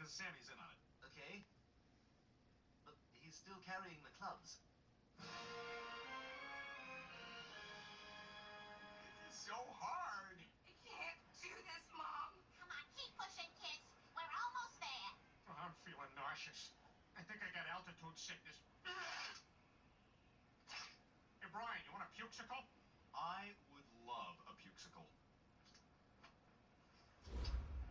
because Sammy's in on it. Okay. But he's still carrying the clubs. It is so hard. I can't do this, Mom. Come on, keep pushing, kids. We're almost there. Oh, I'm feeling nauseous. I think I got altitude sickness. Hey, Brian, you want a pukesicle? I would love a pukesicle.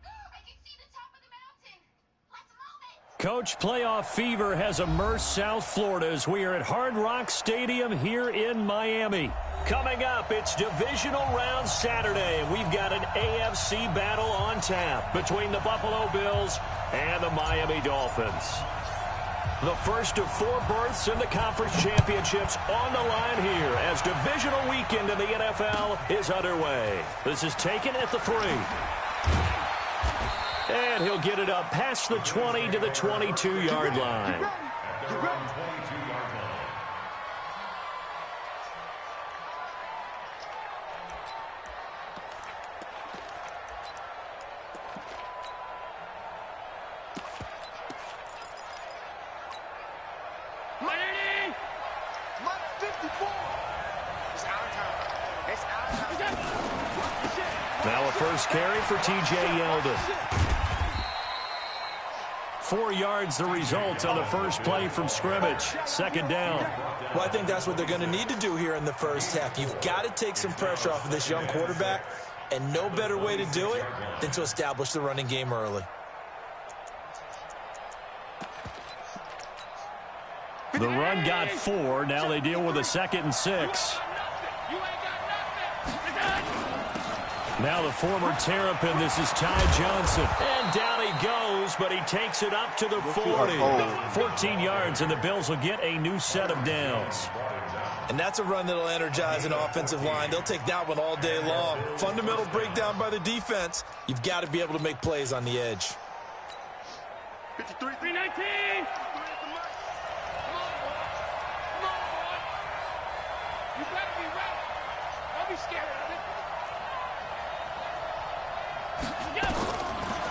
I can see the top of the mountain. Let's move it. Coach, playoff fever has immersed South Florida as we are at Hard Rock Stadium here in Miami. Coming up, it's divisional round Saturday, and we've got an AFC battle on tap between the Buffalo Bills and the Miami Dolphins. The first of 4 berths in the conference championships on the line here as divisional weekend in the NFL is underway. This is taken at the 3. And he'll get it up past the 20 to the 22-yard line. Now a first carry for T.J. Yeldon. 4 yards the result on the first play from scrimmage. Second down. Well, I think that's what they're going to need to do here in the first half. You've got to take some pressure off of this young quarterback, and no better way to do it than to establish the running game early. The run got 4. Now they deal with a 2nd and 6. Now the former Terrapin, this is Ty Johnson. And down he goes, but he takes it up to the 40. 14 yards, and the Bills will get a new set of downs. And that's a run that'll energize an offensive line. They'll take that one all day long. Fundamental breakdown by the defense. You've got to be able to make plays on the edge. 53, 319. You better be ready. Don't be scared of it.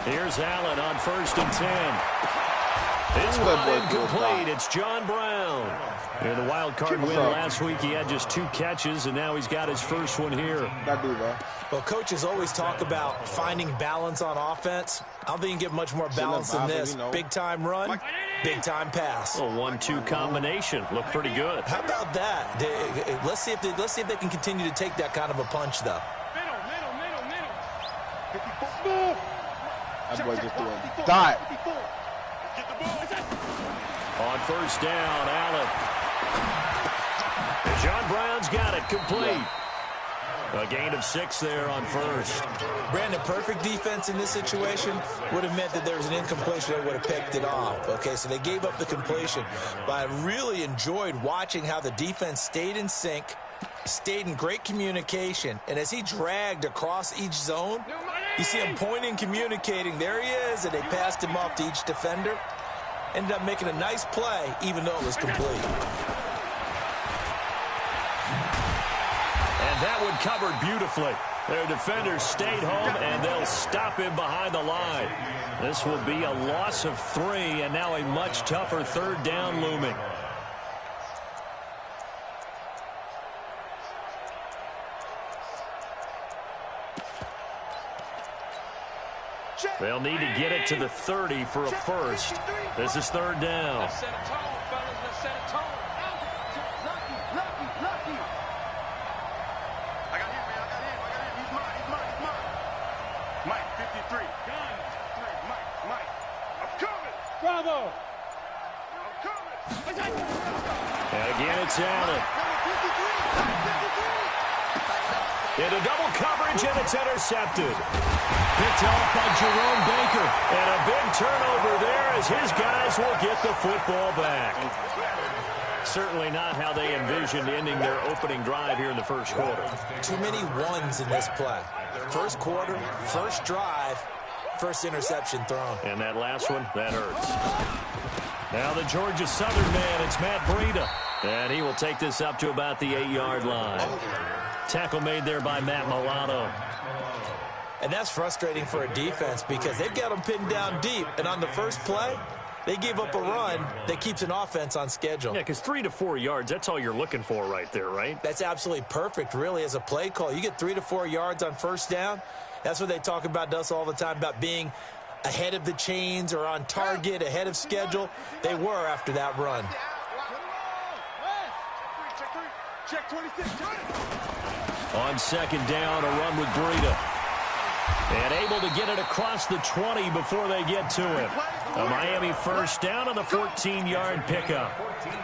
Here's Allen on 1st and 10. It's ball incomplete. It's John Brown. In the wild card win last week, he had just 2 catches, and now he's got his first one here. Well, coaches always talk about finding balance on offense. I don't think you can get much more balance than this. Big-time run, big-time pass. A 1-2 combination. Looked pretty good. How about that? Let's see if they can continue to take that kind of a punch, though. That boy just threw a dot. On first down, Allen. And John Brown's got it complete. A gain of 6 there on first. Brandon, perfect defense in this situation would have meant that there was an incompletion. They would have picked it off. Okay, so they gave up the completion. But I really enjoyed watching how the defense stayed in sync, stayed in great communication, and as he dragged across each zone, you see him pointing, communicating. There he is, and they passed him off to each defender. Ended up making a nice play, even though it was complete. And that one covered beautifully. Their defenders stayed home, and they'll stop him behind the line. This will be a loss of 3, and now a much tougher 3rd down looming. They'll need to get it to the 30 for a first. This is 3rd down. Let's set a tone, fellas. Let's set a tone. Lucky. I got him, man. I got him. He's mine. Mike, 53. Gun. Mike. I'm coming. Bravo. I'm coming. And again, it's Allen. Into double coverage, and it's intercepted. Picked off by Jerome Baker. And a big turnover there as his guys will get the football back. Certainly not how they envisioned ending their opening drive here in the first quarter. Too many ones in this play. First quarter, first drive, first interception thrown. And that last one, that hurts. Now the Georgia Southern man, it's Matt Breida. And he will take this up to about the 8-yard line. Tackle made there by Matt Milano. And that's frustrating for a defense because they've got them pinned down deep. And on the first play, they gave up a run that keeps an offense on schedule. Yeah, because 3 to 4 yards, that's all you're looking for right there, right? That's absolutely perfect, really, as a play call. You get 3 to 4 yards on first down. That's what they talk about to us all the time, about being ahead of the chains or on target, ahead of schedule. They were after that run. Check 26. On second down, a run with Breida. And able to get it across the 20 before they get to him. A Miami first down on the 14-yard pickup.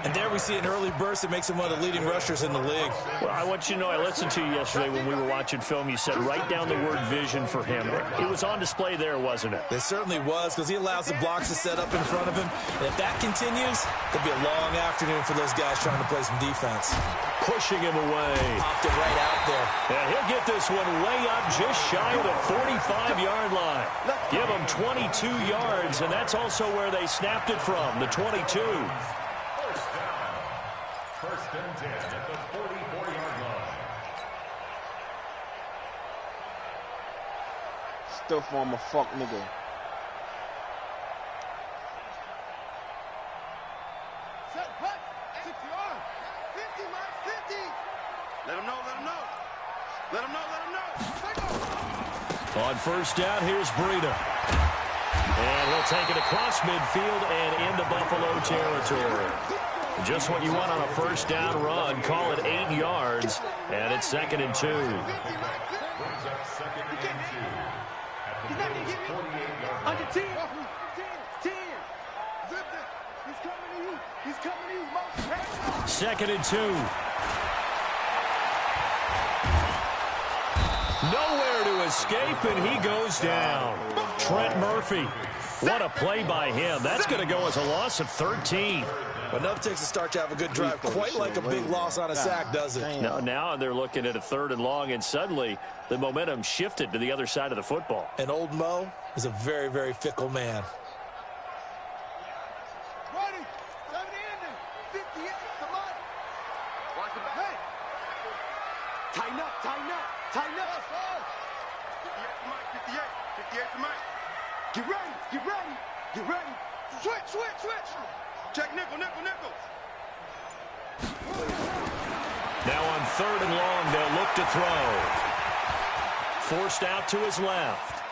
And there we see an early burst that makes him one of the leading rushers in the league. Well, I want you to know, I listened to you yesterday when we were watching film. You said write down the word vision for him. It was on display there, wasn't it? It certainly was, because he allows the blocks to set up in front of him. And if that continues, it'll be a long afternoon for those guys trying to play some defense. Pushing him away. Popped it right out there. And he'll get this one way up just shy of the 45-yard line. Give him 22 yards, and that's also where they snapped it from, the 22. First and 10 at the 44-yard line. Still form a fuck nigga. Let him know, let him know. Let him know, let him know. On first down, here's Breida. And he'll take it across midfield and into Buffalo territory. Just what you want on a first down run. Call it 8 yards, and it's 2nd and 2. Brings up 2nd and 2 at the Bills' 48-yard line. 10. He's coming to you. He's coming to you. 2nd and 2. Nowhere to escape, and he goes down. Trent Murphy. What a play by him. That's going to go as a loss of 13. But enough takes to start to have a good drive, quite like a big loss on a sack, does it? Now they're looking at a 3rd and long, and suddenly the momentum shifted to the other side of the football. And old Mo is a very, very fickle man. Ready. 70 ending. 58. Come on. Watch the back. Hey. Tighten up. Tighten up. Tighten up. 58 to Mike. 58 to Mike. Get ready. Get ready. Get ready. Switch. Check nickel. Now on 3rd and long, they'll look to throw. Forced out to his left.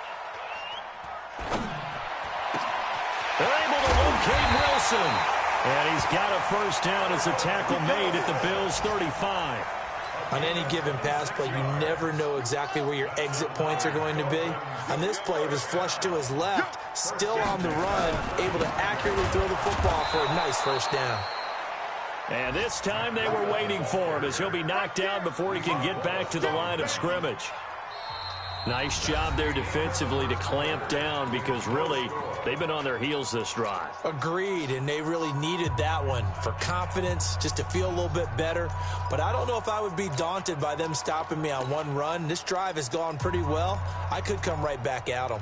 They're able to locate Wilson. And he's got a first down as a tackle made at the Bills' 35. On any given pass play, you never know exactly where your exit points are going to be. On this play, it was flushed to his left, still on the run, able to accurately throw the football for a nice first down. And this time they were waiting for him as he'll be knocked down before he can get back to the line of scrimmage. Nice job there defensively to clamp down because really they've been on their heels this drive. Agreed, and they really needed that one for confidence, just to feel a little bit better. But I don't know if I would be daunted by them stopping me on one run. This drive has gone pretty well. I could come right back at them.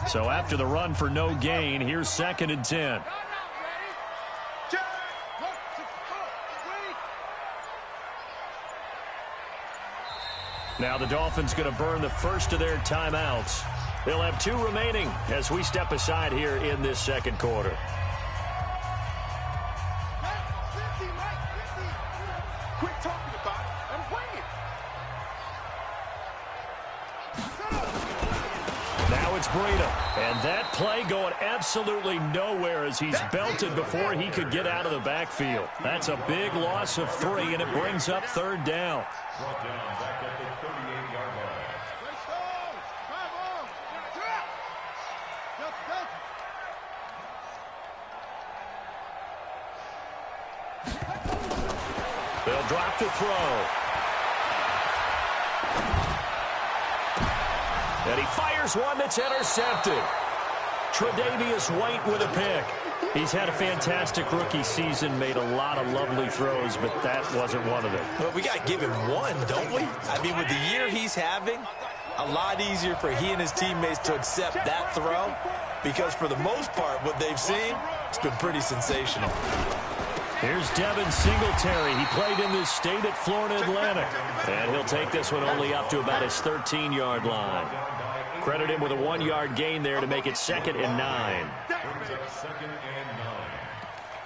So after the run for no gain, here's 2nd and 10. Now the Dolphins going to burn the first of their timeouts. They'll have 2 remaining as we step aside here in this 2nd quarter. Quit talking about it. I'm playing. Now it's Breida. And that play going absolutely nowhere as he's belted before he could get out of the backfield. That's a big loss of 3, and it brings up 3rd down. Brought down back at the 38-yard line. They'll drop the throw. And he fires one that's intercepted. Tre'Davious White with a pick. He's had a fantastic rookie season, made a lot of lovely throws, but that wasn't one of them. But we got to give him one, don't we? I mean, with the year he's having, a lot easier for he and his teammates to accept that throw because for the most part, what they've seen, it's been pretty sensational. Here's Devin Singletary. He played in this state at Florida Atlantic. And he'll take this one only up to about his 13-yard line. Credit him with a 1-yard gain there to make it 2nd and 9. Brings up 2nd and 9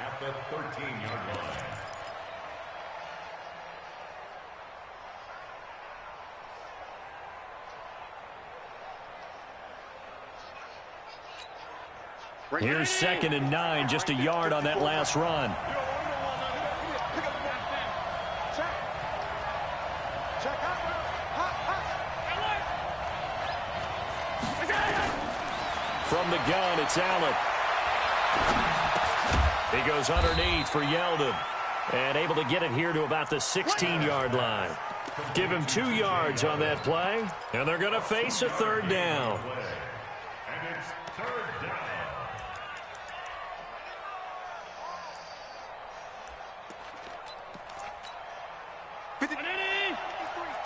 at the 13-yard line. Here's 2nd and 9, just a yard on that last run. From the gun, it's Allen. He goes underneath for Yeldon. And able to get it here to about the 16-yard line. Give him 2 yards on that play. And they're going to face a 3rd down. And it's 3rd down.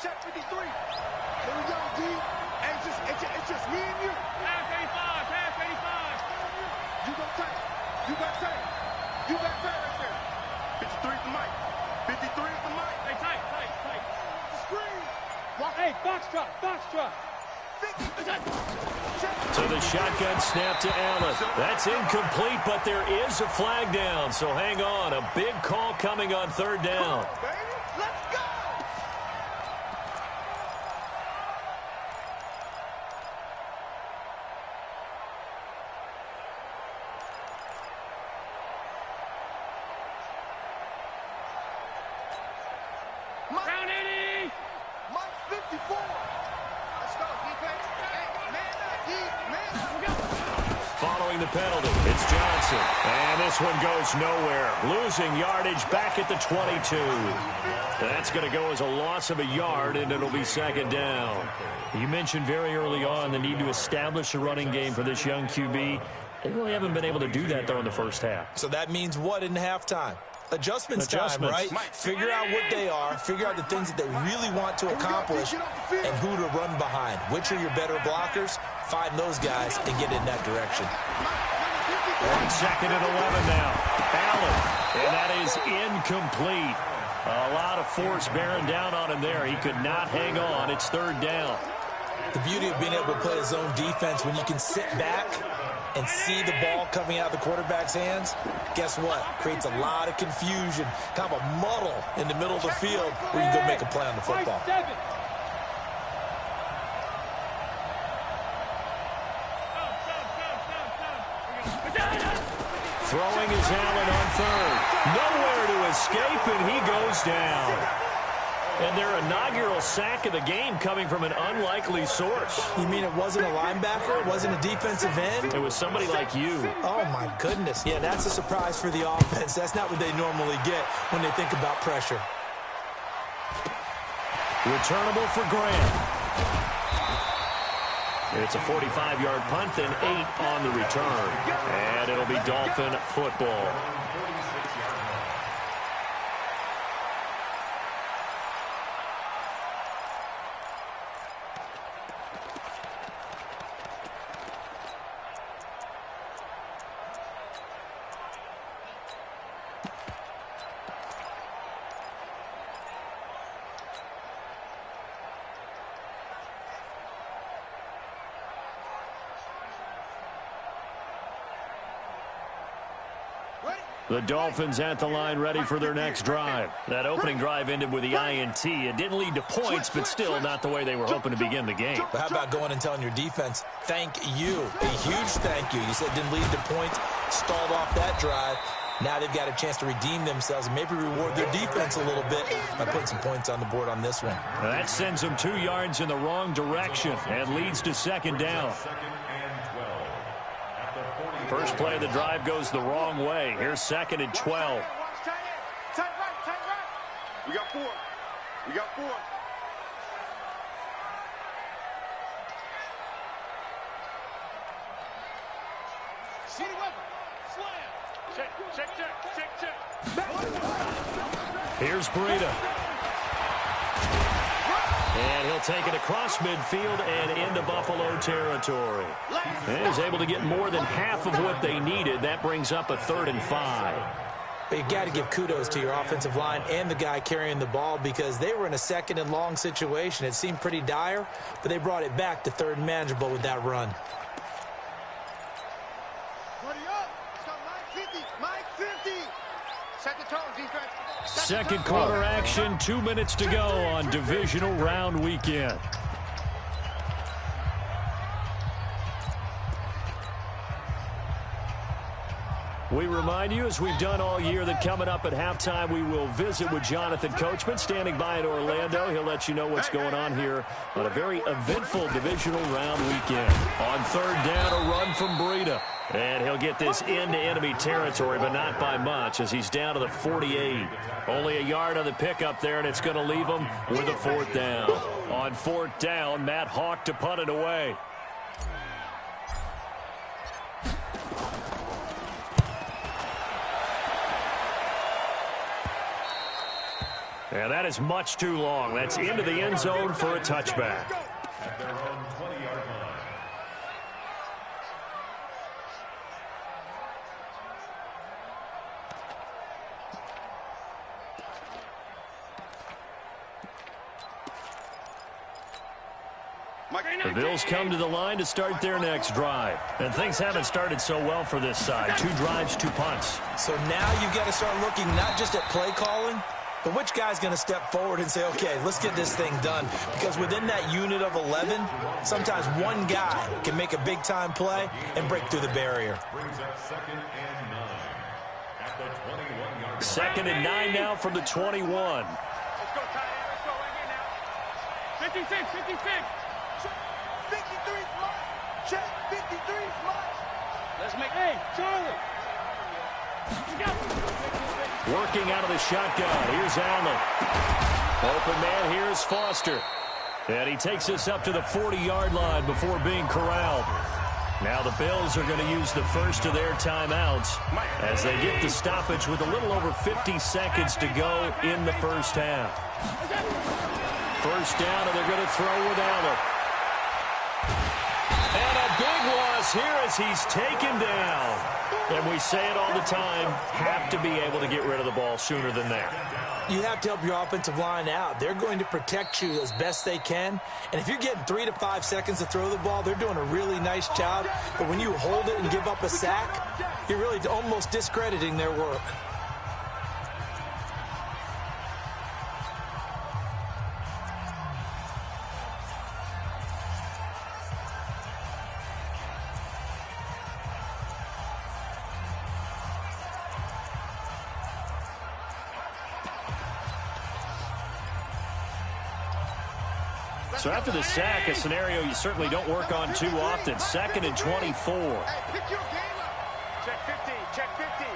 Check 53. Here we go, D. Hey, it's just me and you. Pass 85, pass 85. You got tight. You got tight. You got tight right there. 53 for Mike. 53 for Mike. Hey, tight. Screen. Hey, box drop. So the shotgun snap to Allen. That's incomplete, but there is a flag down. So hang on. A big call coming on 3rd down. Baby, let's go. Down 80. Mike 54. Let's go, defense. Hey, man up. Following the penalty, it's Johnson. And this one goes nowhere. Losing yardage back at the 22. That's going to go as a loss of a yard, and it'll be 2nd down. You mentioned very early on the need to establish a running game for this young QB. They really haven't been able to do that, though, in the first half. So that means what in halftime? Adjustments time, right? Figure out what they are, figure out the things that they really want to accomplish, and who to run behind. Which are your better blockers? Find those guys and get in that direction. On 2nd and 11 now. Allen, and that is incomplete. A lot of force bearing down on him there. He could not hang on. It's 3rd down. The beauty of being able to play a zone defense when you can sit back and see the ball coming out of the quarterback's hands, guess what? Creates a lot of confusion, kind of a muddle in the middle of the field where you can go make a play on the football. Throwing is Allen on 3rd. Nowhere to escape, and he goes down. And their inaugural sack of the game coming from an unlikely source. You mean it wasn't a linebacker? It wasn't a defensive end? It was somebody like you. Oh, my goodness. Yeah, that's a surprise for the offense. That's not what they normally get when they think about pressure. Returnable for Grant. It's a 45-yard punt, then 8 on the return. And it'll be Dolphin football. The Dolphins at the line ready for their next drive. That opening drive ended with the INT. It didn't lead to points, but still not the way they were hoping to begin the game. But how about going and telling your defense, thank you, a huge thank you. You said it didn't lead to points, stalled off that drive. Now they've got a chance to redeem themselves and maybe reward their defense a little bit by putting some points on the board on this one. That sends them 2 yards in the wrong direction and leads to 2nd down. First play of the drive goes the wrong way. Here's 2nd and 12. Tight right. We got 4. CD Weber. Slam. Check. Here's Breida. And he'll take it across midfield and into Buffalo territory. And is able to get more than half of what they needed. That brings up a 3rd and 5. But you got to give kudos to your offensive line and the guy carrying the ball because they were in a 2nd and long situation. It seemed pretty dire, but they brought it back to 3rd and manageable with that run. Second quarter action, 2 minutes to go on divisional round weekend. We remind you, as we've done all year, that coming up at halftime, we will visit with Jonathan Coachman, standing by in Orlando. He'll let you know what's going on here on a very eventful divisional round weekend. On 3rd down, a run from Breida. And he'll get this into enemy territory, but not by much, as he's down to the 48. Only a yard on the pickup there, and it's going to leave him with a 4th down. On 4th down, Matt Hawk to punt it away. And that is much too long. That's into the end zone for a touchback. At their own 20-yard line. The Bills come to the line to start their next drive. And things haven't started so well for this side. 2 drives, 2 punts. So now you've got to start looking not just at play calling, but which guy's going to step forward and say, okay, let's get this thing done. Because within that unit of 11, sometimes one guy can make a big-time play and break through the barrier. Brings up 2nd and 9 at the 21-yard line. 2nd and 9 now from the 21. Let's go, Ty. Let's go right here now. 56, 56. 53 smart. Check 53 smart. Let's make, hey, Charlie. Working out of the shotgun. Here's Allen. Open man, here's Foster. And he takes us up to the 40-yard line before being corralled. Now the Bills are going to use the first of their timeouts as they get the stoppage with a little over 50 seconds to go in the first half. First down, and they're going to throw with Allen. And a big loss here as he's taken down. And we say it all the time, have to be able to get rid of the ball sooner than that. You have to help your offensive line out. They're going to protect you as best they can. And if you're getting 3 to 5 seconds to throw the ball, they're doing a really nice job. But when you hold it and give up a sack, you're really almost discrediting their work. So after the sack, a scenario you certainly don't work on too often. 2nd and 24. Hey, pick your game up. Check 50, check 50.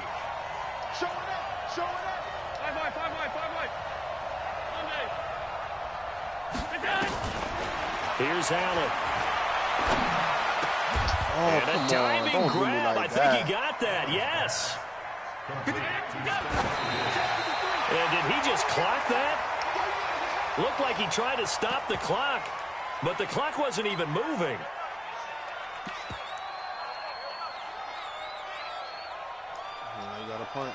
Show it up, show it up. 5 wide, 5 wide, 5 wide. Here's Allen. And a diving grab. I think he got that, yes. And did he just clock that? Looked like he tried to stop the clock, but the clock wasn't even moving. You got a punt.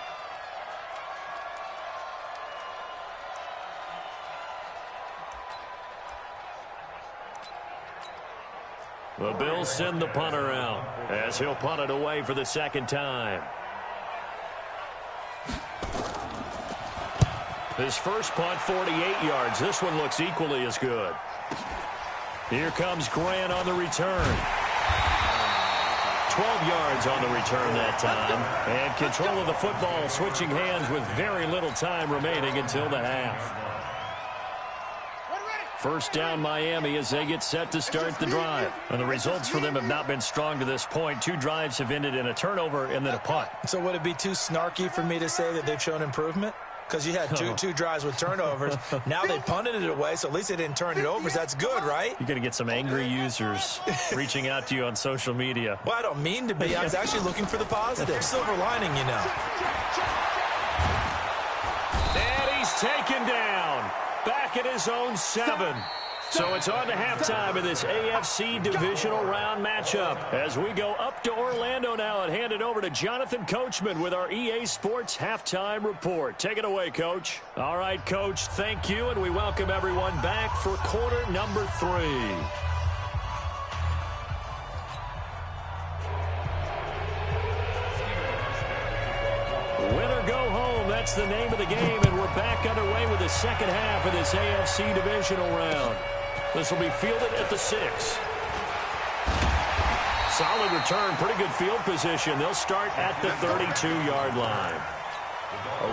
The Bills send the punter out as he'll punt it away for the 2nd time. His first punt, 48 yards. This one looks equally as good. Here comes Grant on the return. 12 yards on the return that time. And control of the football, switching hands with very little time remaining until the half. First down Miami as they get set to start the drive. And the results for them have not been strong to this point. 2 drives have ended in a turnover and then a punt. So would it be too snarky for me to say that they've shown improvement? Because you had two drives with turnovers. Now they punted it away, so at least they didn't turn it over. So that's good, right? You're going to get some angry users reaching out to you on social media. Well, I don't mean to be. I was actually looking for the positive. Silver lining, you know. And he's taken down. Back at his own 7. So it's on to halftime in this AFC divisional round matchup. As we go up to Orlando now and hand it over to Jonathan Coachman with our EA Sports Halftime Report. Take it away, Coach. All right, Coach, thank you, and we welcome everyone back for quarter number 3. Win or go home, that's the name of the game, and we're back underway with the second half of this AFC divisional round. This will be fielded at the 6. Solid return, pretty good field position. They'll start at the 32-yard line.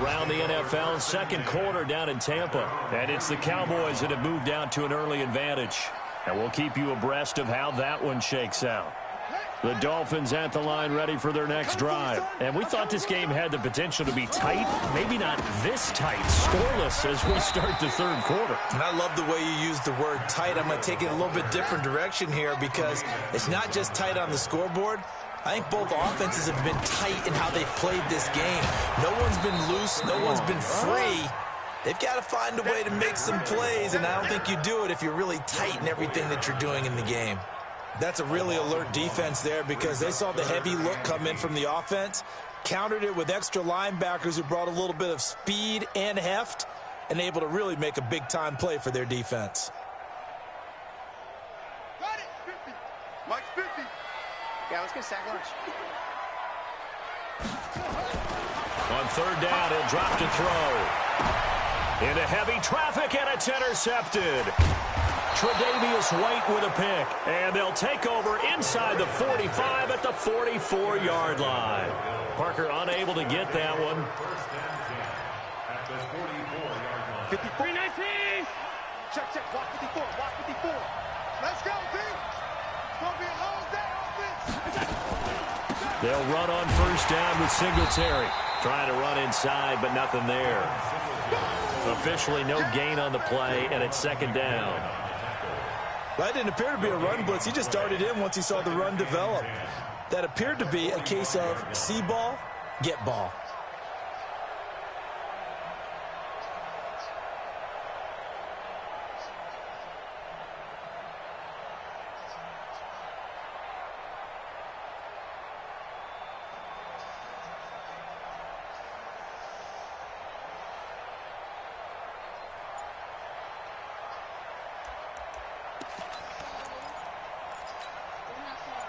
Around the NFL, second quarter down in Tampa. And it's the Cowboys that have moved down to an early advantage. And we'll keep you abreast of how that one shakes out. The Dolphins at the line ready for their next drive. And we thought this game had the potential to be tight, maybe not this tight, scoreless as we start the third quarter. And I love the way you use the word tight. I'm going to take it a little bit different direction here because it's not just tight on the scoreboard. I think both offenses have been tight in how they've played this game. No one's been loose. No one's been free. They've got to find a way to make some plays, and I don't think you do it if you're really tight in everything that you're doing in the game. That's a really alert defense there because they saw the heavy look come in from the offense, countered it with extra linebackers who brought a little bit of speed and heft, and able to really make a big-time play for their defense. Got it. 50. Mike's 50. Yeah, let's get sack lunch. On third down, he'll drop to throw. Into heavy traffic, and it's intercepted. Tre'Davious White with a pick, and they'll take over inside the 45 at the 44-yard line. Parker unable to get that one. 53-19. Check. Walk 54. Walk 54. Let's go, B. It's going to be a long day offense. They'll run on first down with Singletary. Trying to run inside, but nothing there. Officially no gain on the play, and it's second down. That didn't appear to be a run blitz. He just darted in once he saw the run develop. That appeared to be a case of see ball, get ball.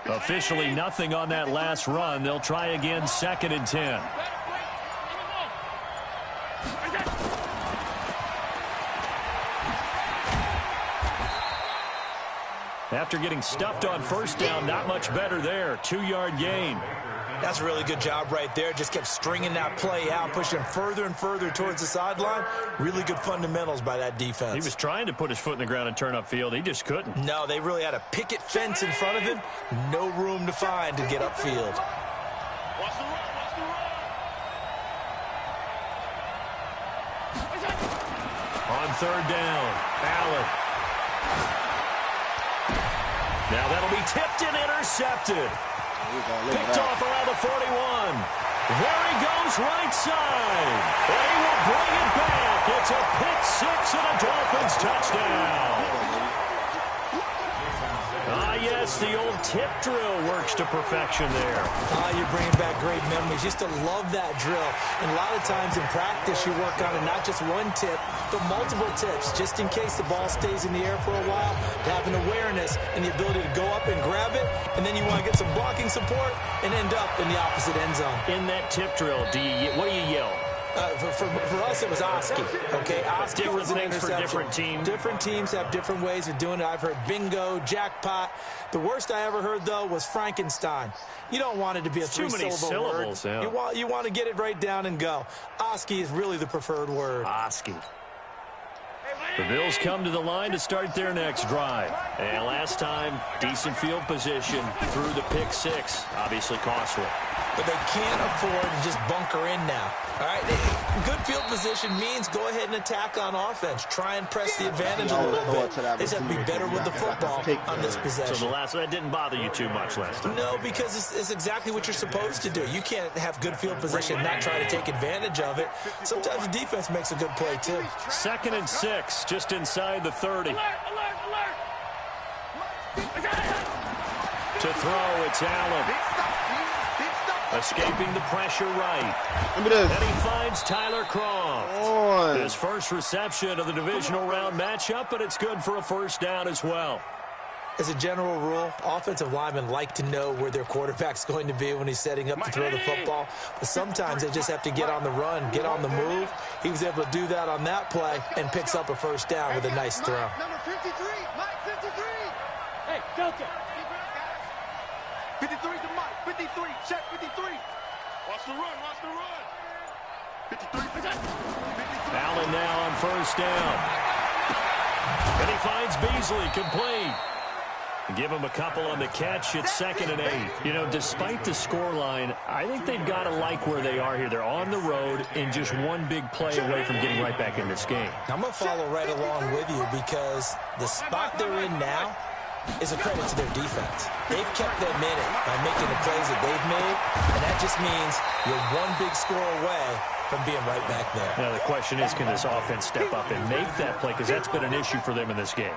Officially nothing on that last run. They'll try again, second and 10. After getting stuffed on first down, not much better there. 2-yard gain. That's a really good job right there. Just kept stringing that play out, pushing him further and further towards the sideline. Really good fundamentals by that defense. He was trying to put his foot in the ground and turn upfield. He just couldn't. No, they really had a picket fence in front of him. No room to find to get upfield. Watch the run. Watch the run. On third down, Allen. Now that'll be tipped and intercepted. Picked off around the 41. There he goes right side. And he will bring it back. It's a pick six and a Dolphins touchdown. Yes, the old tip drill works to perfection there. You're bringing back great memories. Used to love that drill. And a lot of times in practice, you work on it, not just one tip, but multiple tips, just in case the ball stays in the air for a while, to have an awareness and the ability to go up and grab it, and then you want to get some blocking support and end up in the opposite end zone. In that tip drill, what do you yell? For us, it was Oski. Okay, Oski different was an things interception. for different teams. Different teams have different ways of doing it. I've heard bingo, jackpot. The worst I ever heard, though, was Frankenstein. You don't want it to be a three-syllable word. Yeah. You want to get it right down and go. Oski is really the preferred word. Oski. The Bills come to the line to start their next drive. And last time, decent field position through the pick six. Obviously costly. But they can't afford to just bunker in now. All right, good field position means go ahead and attack on offense. Try and press the advantage a little bit. They just have to be better with the football on this possession. So that didn't bother you too much last time? No, because it's exactly what you're supposed to do. You can't have good field position and not try to take advantage of it. Sometimes the defense makes a good play, too. 2nd and 6, just inside the 30. Alert, alert, alert. To throw, it's Allen. Escaping the pressure right. And he finds Tyler Kroft. His first reception of the divisional round matchup, but it's good for a first down as well. As a general rule, offensive linemen like to know where their quarterback's going to be when he's setting up to throw the football. But sometimes they just have to get on the run, get on the move. He was able to do that on that play and picks up a first down with a nice throw. Number 53, Mike 53. Hey, Delta. 53 to Mike, 53, check 53. Watch the run, watch the run. 53. Allen now on first down. And he finds Beasley complete. Give him a couple on the catch. It's 2nd and 8. You know, despite the scoreline, I think they've got to like where they are here. They're on the road and just one big play away from getting right back in this game. I'm going to follow right along with you because the spot they're in now is a credit to their defense. They've kept them in it by making the plays that they've made, and that just means you're one big score away from being right back there. Now, the question is, can this offense step up and make that play? Because that's been an issue for them in this game.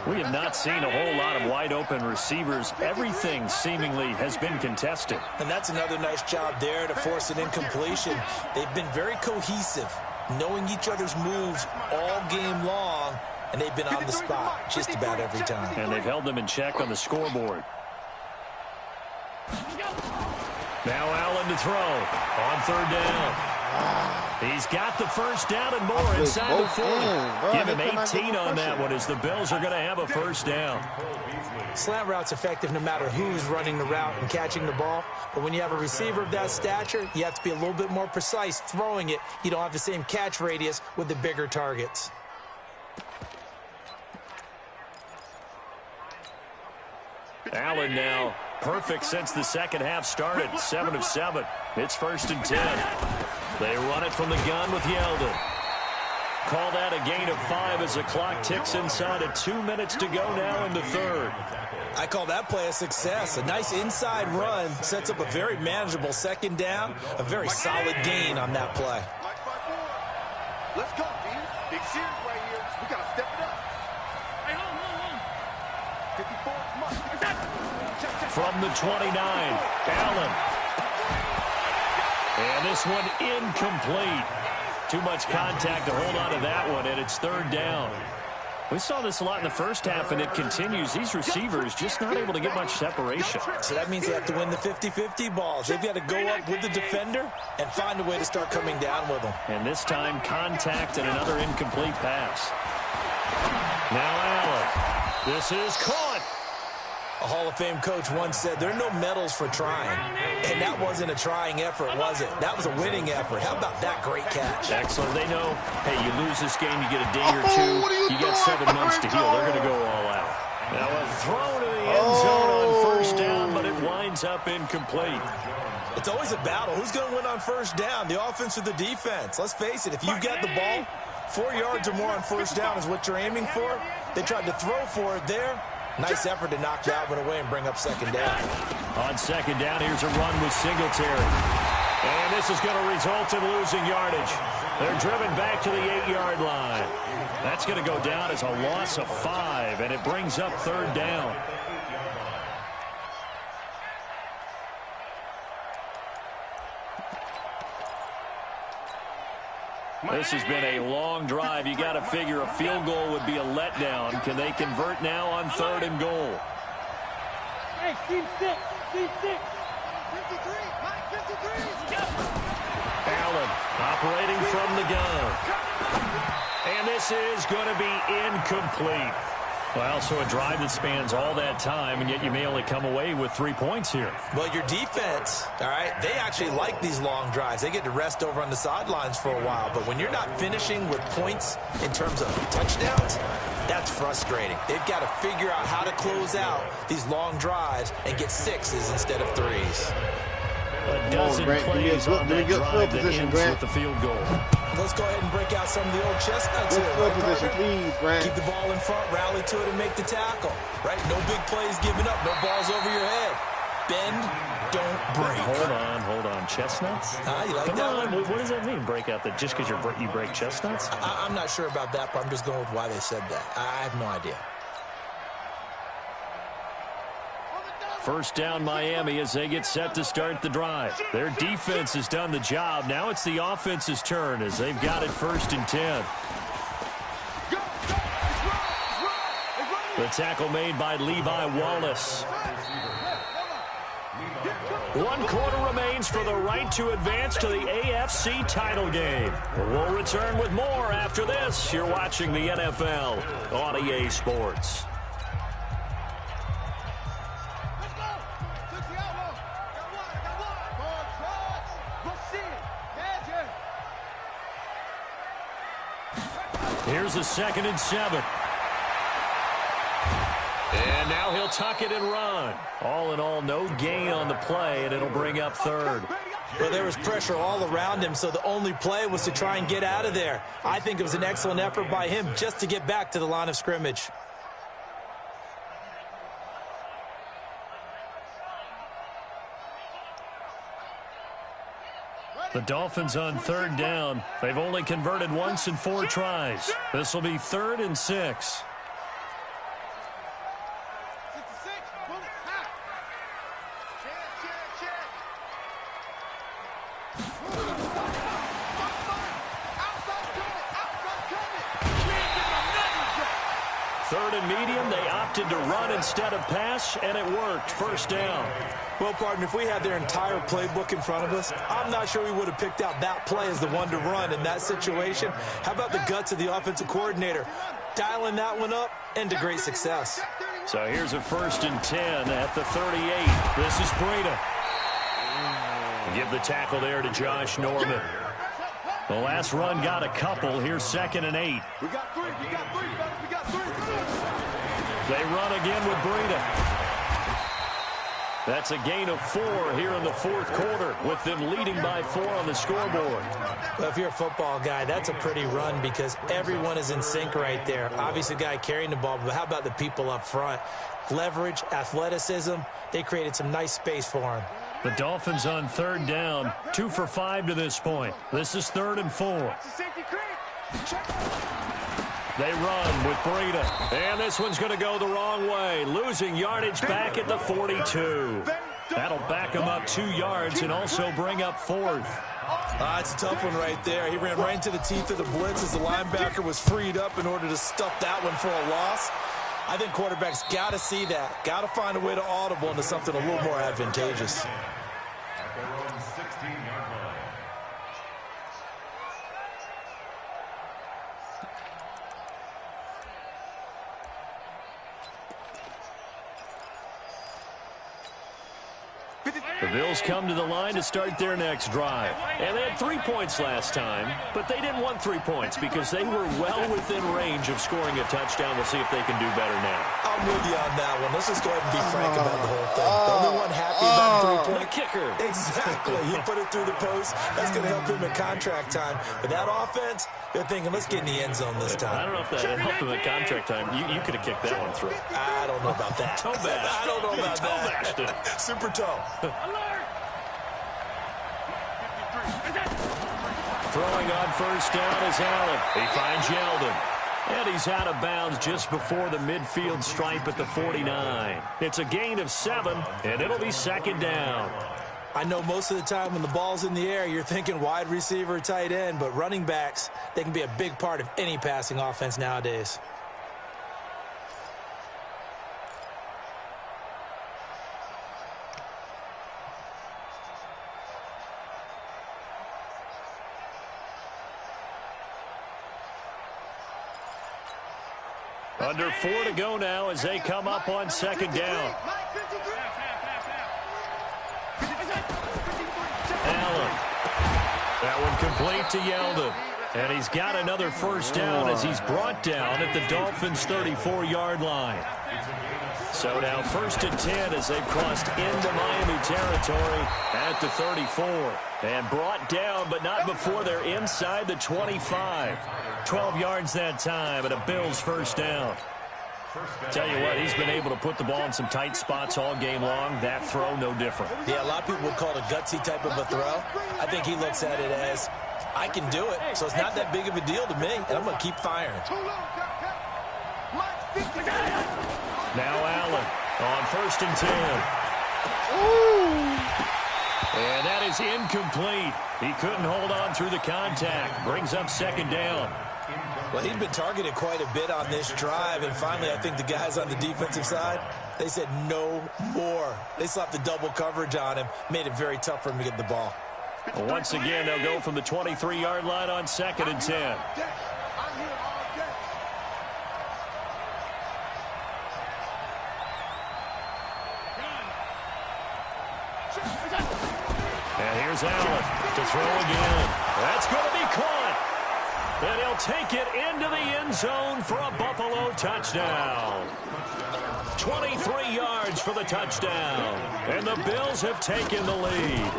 We have not seen a whole lot of wide-open receivers. Everything seemingly has been contested. And that's another nice job there to force an incompletion. They've been very cohesive, knowing each other's moves all game long, and they've been on the spot just about every time. And they've held them in check on the scoreboard. Now Allen to throw on 3rd down. He's got the first down and more inside the 40. Give him 18 on that one as the Bills are going to have a first down. Slant route's effective no matter who's running the route and catching the ball. But when you have a receiver of that stature, you have to be a little bit more precise throwing it. You don't have the same catch radius with the bigger targets. Allen now perfect since the second half started. 7 of 7. It's 1st and 10. They run it from the gun with Yeldon. Call that a gain of 5 as the clock ticks inside of 2 minutes to go now in the 3rd. I call that play a success. A nice inside run sets up a very manageable 2nd down. A very solid gain on that play. Let's go, D. Big series right here. We got to step it up. Hey, hold on. 54, come on. From the 29, Allen. And this one incomplete. Too much contact to hold on to that one, and it's 3rd down. We saw this a lot in the first half, and it continues. These receivers just not able to get much separation. So that means they have to win the 50-50 balls. They've got to go up with the defender and find a way to start coming down with them. And this time, contact and another incomplete pass. Now Allen. This is caught. A Hall of Fame coach once said, there are no medals for trying. And that wasn't a trying effort, was it? That was a winning effort. How about that great catch? Excellent. They know, hey, you lose this game, you get a day or two. You got 7 months to heal. They're going to go all out. Now a throw to the end zone on first down, but it winds up incomplete. It's always a battle. Who's going to win on first down, the offense or the defense? Let's face it, if you've got the ball, 4 yards or more on first down is what you're aiming for. They tried to throw for it there. Nice effort to knock Dalvin away and bring up 2nd down. On 2nd down, here's a run with Singletary. And this is going to result in losing yardage. They're driven back to the 8-yard line. That's going to go down as a loss of 5, and it brings up 3rd down. This has been a long drive. You got to figure a field goal would be a letdown. Can they convert now on 3rd and goal? Hey, team 6. 53, Mike 53. Allen operating from the gun. And this is going to be incomplete. Well, so a drive that spans all that time, and yet you may only come away with 3 points here. Well, your defense, all right, they actually like these long drives. They get to rest over on the sidelines for a while. But when you're not finishing with points in terms of touchdowns, that's frustrating. They've got to figure out how to close out these long drives and get 6s instead of 3s. A dozen plays on that drive that ends with the field goal. Let's go ahead and break out some of the old chestnuts here. Position, please, Grant. Keep the ball in front, rally to it, and make the tackle. Right? No big plays given up. No balls over your head. Bend, don't break. Hold on. Chestnuts? You like Come that on. one? What does that mean, break out? That just because you break chestnuts? I'm not sure about that, but I'm just going with why they said that. I have no idea. First down Miami as they get set to start the drive. Their defense has done the job. Now it's the offense's turn as they've got it 1st and 10. The tackle made by Levi Wallace. 1 quarter remains for the right to advance to the AFC title game. We'll return with more after this. You're watching the NFL on EA Sports. Here's a 2nd and 7. And now he'll tuck it and run. All in all, no gain on the play, and it'll bring up 3rd. Well, there was pressure all around him, so the only play was to try and get out of there. I think it was an excellent effort by him just to get back to the line of scrimmage. The Dolphins on 3rd down. They've only converted once in 4 tries. This will be 3rd and 6. Third and medium, they opted to run instead of pass, and it worked. 1st down. Well, partner, if we had their entire playbook in front of us, I'm not sure we would have picked out that play as the one to run in that situation. How about the guts of the offensive coordinator? Dialing that one up into great success. So here's a 1st and 10 at the 38. This is Breida. Give the tackle there to Josh Norman. The last run got a couple. Here's 2nd and 8. We got 3. We got 3, fellas. We got 3. They run again with Breida. That's a gain of 4 here in the 4th quarter, with them leading by 4 on the scoreboard. Well, if you're a football guy, that's a pretty run because everyone is in sync right there. Obviously, the guy carrying the ball, but how about the people up front? Leverage, athleticism, they created some nice space for him. The Dolphins on 3rd down, 2 for 5 to this point. This is 3rd and 4. They run with Breida. And this one's going to go the wrong way, losing yardage back at the 42. That'll back him up 2 yards and also bring up 4th. It's a tough one right there. He ran right into the teeth of the blitz as the linebacker was freed up in order to stuff that one for a loss. I think quarterbacks got to see that. Got to find a way to audible into something a little more advantageous. The Bills come to the line to start their next drive. And they had 3 points last time, but they didn't want 3 points because they were well within range of scoring a touchdown. We'll see if they can do better now. I'm with you on that one. Let's just go ahead and be frank about the whole thing. The only one happy about 3-point kicker. Exactly. He put it through the post. That's going to help him in contract time. But that offense, they're thinking, let's get in the end zone this time. I don't know if that helped him in contract time. You could have kicked that one through. I don't know about that. Toe bash. I don't know about toe bashed it. Super toe. Throwing on 1st down is Allen. He finds Yeldon. And he's out of bounds just before the midfield stripe at the 49. It's a gain of 7, and it'll be 2nd down. I know most of the time when the ball's in the air, you're thinking wide receiver, tight end, but running backs, they can be a big part of any passing offense nowadays. Under 4 to go now as they come up on 2nd down. Allen. That one complete to Yeldon. And he's got another 1st down as he's brought down at the Dolphins' 34-yard line. So now 1st and 10 as they've crossed into Miami territory at the 34. And brought down, but not before they're inside the 25. 12 yards that time and a Bills 1st down. Tell you what, he's been able to put the ball in some tight spots all game long. That throw, no different. Yeah, a lot of people would call it a gutsy type of a throw. I think he looks at it as, I can do it, so it's not that big of a deal to me, and I'm going to keep firing. Now Allen on 1st and 10. And that is incomplete. He couldn't hold on through the contact. Brings up second down. Well, he'd been targeted quite a bit on this drive, and finally I think the guys on the defensive side, they said no more. They slapped the double coverage on him, made it very tough for him to get the ball. Well, once again, they'll go from the 23-yard line on 2nd and 10. And here's Allen to throw again. That's going to be caught. And he'll take it into the end zone for a Buffalo touchdown. 23 yards for the touchdown. And the Bills have taken the lead.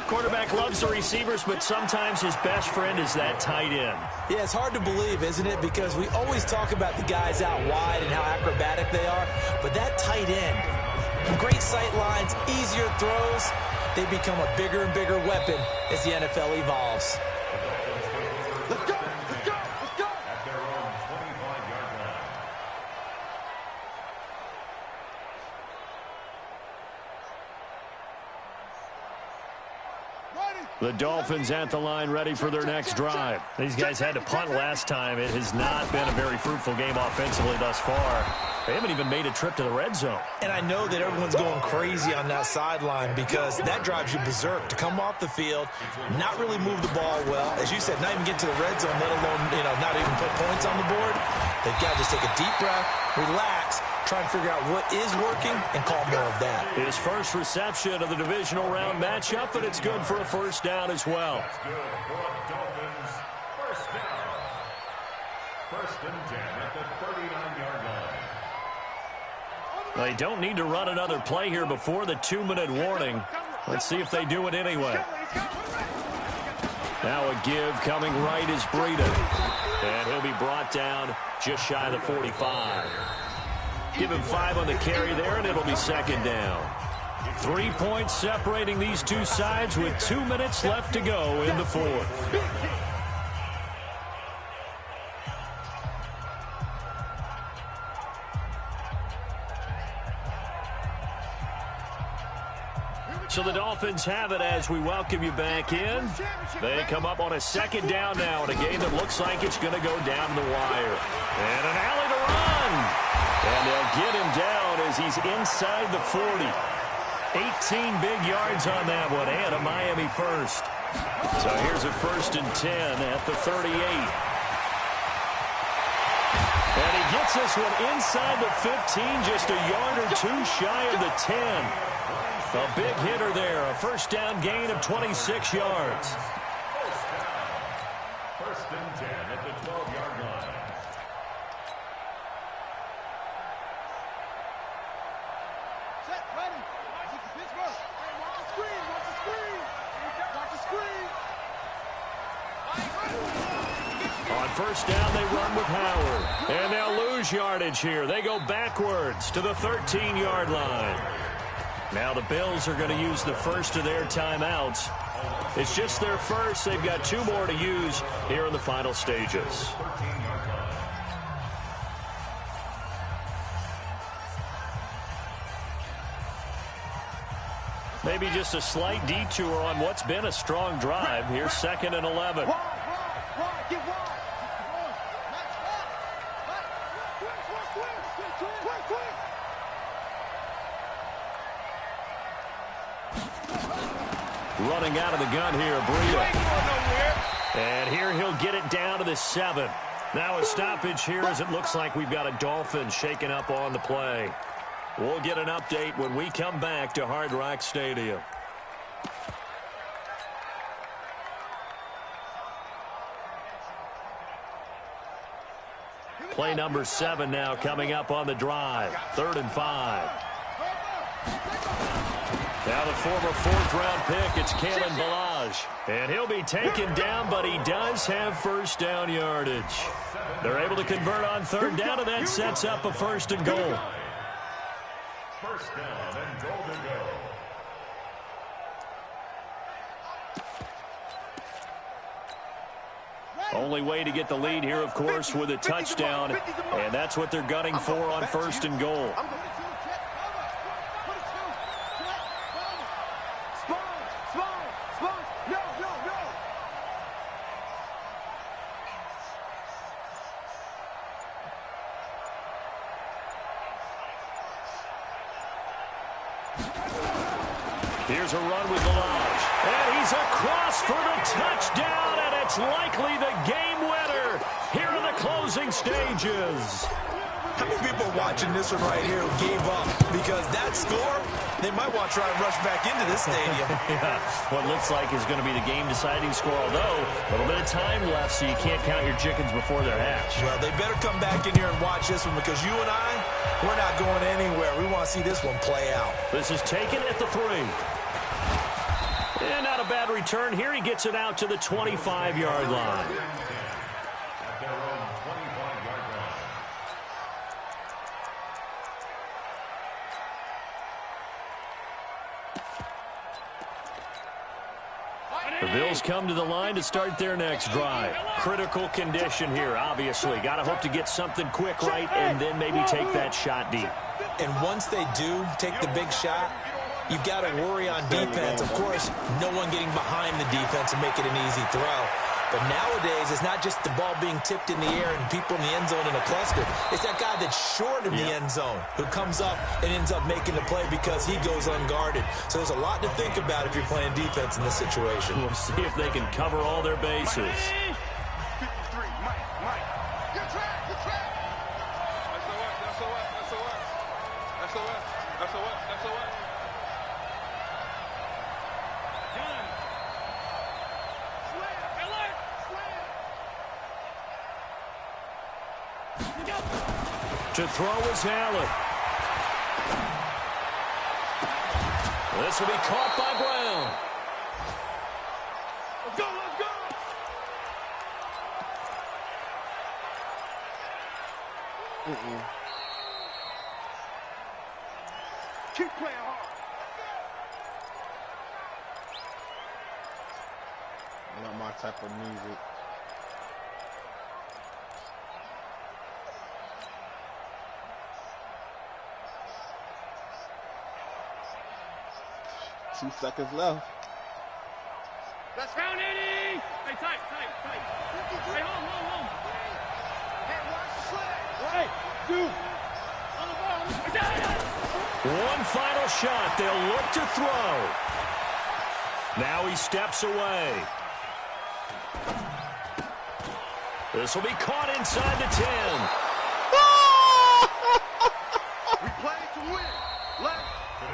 Quarterback loves the receivers, but sometimes his best friend is that tight end. Yeah, it's hard to believe, isn't it? Because we always talk about the guys out wide and how acrobatic they are. But that tight end, great sight lines, easier throws, they become a bigger and bigger weapon as the NFL evolves. Let's go! Let's go! Let's go! At their own 25-yard line. The Dolphins at the line ready for their next drive. These guys had to punt last time. It has not been a very fruitful game offensively thus far. They haven't even made a trip to the red zone. And I know that everyone's going crazy on that sideline because that drives you berserk to come off the field, not really move the ball well. As you said, not even get to the red zone, let alone, not even put points on the board. They've got to just take a deep breath, relax, try and figure out what is working and call more of that. His first reception of the divisional round matchup, and it's good for a first down as well. That's good for the Dolphins. First down. 1st and 10 at the 39-yard line. They don't need to run another play here before the 2-minute warning. Let's see if they do it anyway. Now a give coming right is Breida. And he'll be brought down just shy of the 45. Give him 5 on the carry there, and it'll be second down. 3 points separating these two sides with 2 minutes left to go in the fourth. So the Dolphins have it as we welcome you back in. They come up on a second down now in a game that looks like it's going to go down the wire. And an alley to run. And they'll get him down as he's inside the 40. 18 big yards on that one, and a Miami first. So here's a 1st and 10 at the 38. And he gets this one inside the 15, just a yard or two shy of the 10. A big hitter there, a first down gain of 26 yards. 1st and 10 at the 12-yard line. Set, ready. Watch it, Pittsburgh. Hey, watch the screen. Watch the screen. Watch the screen. On first down, they run with Howard. And they'll lose yardage here. They go backwards to the 13-yard line. Now the Bills are going to use the first of their timeouts. It's just their first. They've got 2 more to use here in the final stages. Maybe just a slight detour on what's been a strong drive. Here's 2nd and 11. Running out of the gun here, Breida. And here he'll get it down to the 7. Now a stoppage here as it looks like we've got a Dolphin shaken up on the play. We'll get an update when we come back to Hard Rock Stadium. Play number 7 now coming up on the drive. 3rd and 5. Now the former 4th-round pick, it's Kalen Ballage. And he'll be taken down, but he does have first down yardage. They're able to convert on 3rd down, and that sets up a 1st and goal. First down and goal to go. Only way to get the lead here, of course, with a touchdown. And that's what they're gunning for on 1st and goal. Here's a run with Melange. And he's across for the touchdown, and it's likely the game winner here in the closing stages. How many people are watching this one right here who gave up? Because that score, they might want to try and rush back into this stadium. Yeah, what looks like is going to be the game-deciding score, although a little bit of time left, so you can't count your chickens before they're hatched. Well, they better come back in here and watch this one, because you and I, we're not going anywhere. We want to see this one play out. This is taken at the 3. And not a bad return here. He gets it out to the 25-yard line. At their own 25-yard line. The Bills come to the line to start their next drive. Critical condition here, obviously. Got to hope to get something quick right and then maybe take that shot deep. And once they do take the big shot, you've got to worry on defense. Of course, no one getting behind the defense and make it an easy throw. But nowadays, it's not just the ball being tipped in the air and people in the end zone in a cluster. It's that guy that's short of the end zone who comes up and ends up making the play because he goes unguarded. So there's a lot to think about if you're playing defense in this situation. We'll see if they can cover all their bases. 53, Mike. Good track. SOS. To throw is Allen. This will be caught by Brown. Let's go. Keep playing hard. Not my type of music. Two seconds left. Let's go, Nitty! Hey, tight. Hey, home. Hey, watch the sled. Hey, dude. On the ball. One final shot. They'll look to throw. Now he steps away. This will be caught inside the 10. We play to win. Let's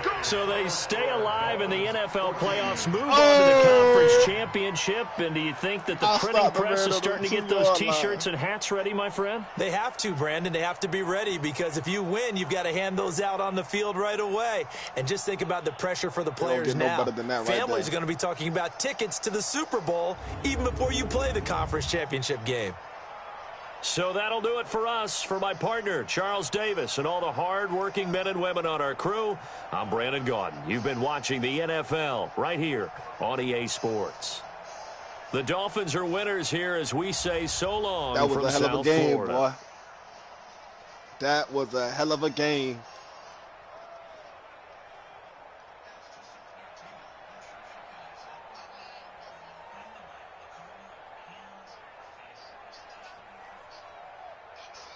go. So they stay alive in the NFL playoffs, move on to the conference championship. And do you think that the printing press is starting to get those T-shirts and hats ready, my friend? They have to, Brandon. They have to be ready, because if you win, you've got to hand those out on the field right away. And just think about the pressure for the players now. Families are going to be talking about tickets to the Super Bowl even before you play the conference championship game. So that'll do it for us. For my partner, Charles Davis, and all the hard-working men and women on our crew, I'm Brandon Gaudin. You've been watching the NFL right here on EA Sports. The Dolphins are winners here as we say so long from South Florida. That was a hell of a game, boy. That was a hell of a game.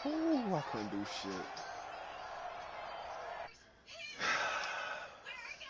Ooh, I couldn't do shit.